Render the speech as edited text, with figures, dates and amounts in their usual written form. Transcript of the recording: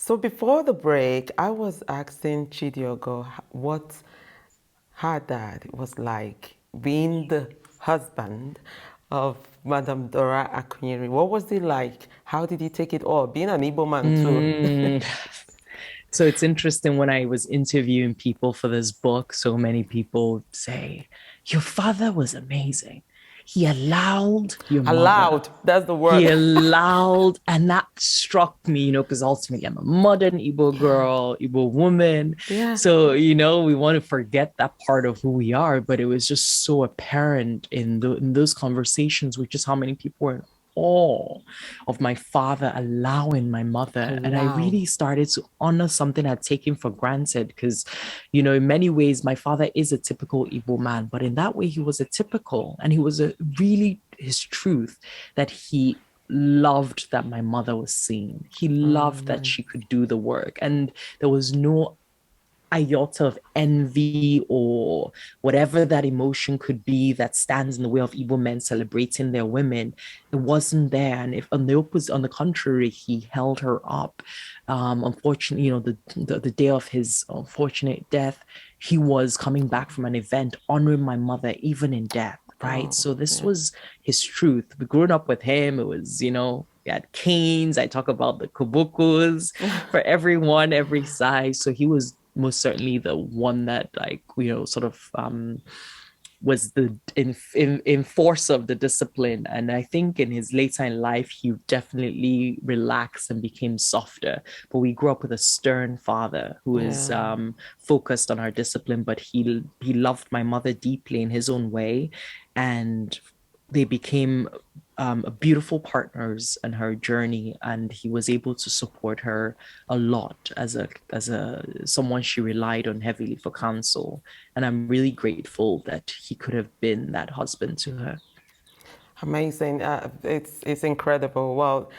So before the break, I was asking Chidiogo what her dad was like being the husband of Madame Dora Akunyili. What was he like? How did he take it all? Being an Igbo man too. Mm. So it's interesting when I was interviewing people for this book, so many people say, Your father was amazing. He allowed your mother. Allowed, that's the He word. allowed, and that struck me, because ultimately I'm a modern Igbo girl, Igbo woman. Yeah. So, we want to forget that part of who we are, but it was just so apparent in those conversations, which is how many people were in awe of my father allowing my mother. And I Allow. really started to honor something I'd taken for granted because, in many ways, my father is a typical Igbo man, but in that way, he was a typical and he was a really his truth that he loved that my mother was seen. He loved that she could do the work. And there was no iota of envy or whatever that emotion could be that stands in the way of Igbo men celebrating their women. It wasn't there. And if on the opposite, on the contrary, he held her up. Unfortunately, the day of his unfortunate death, he was coming back from an event honoring my mother even in death. Right. Oh, So this yeah. was his truth. We grew up with him. It was, we had canes. I talk about the kubukus for everyone, every size. So he was most certainly the one that like sort of was the enforcer of the discipline. And I think in his later in life he definitely relaxed and became softer, but we grew up with a stern father who is Yeah. focused on our discipline, but he loved my mother deeply in his own way, and they became beautiful partners in her journey, and he was able to support her a lot as a someone she relied on heavily for counsel. And I'm really grateful that he could have been that husband to her. Amazing. It's incredible. Well,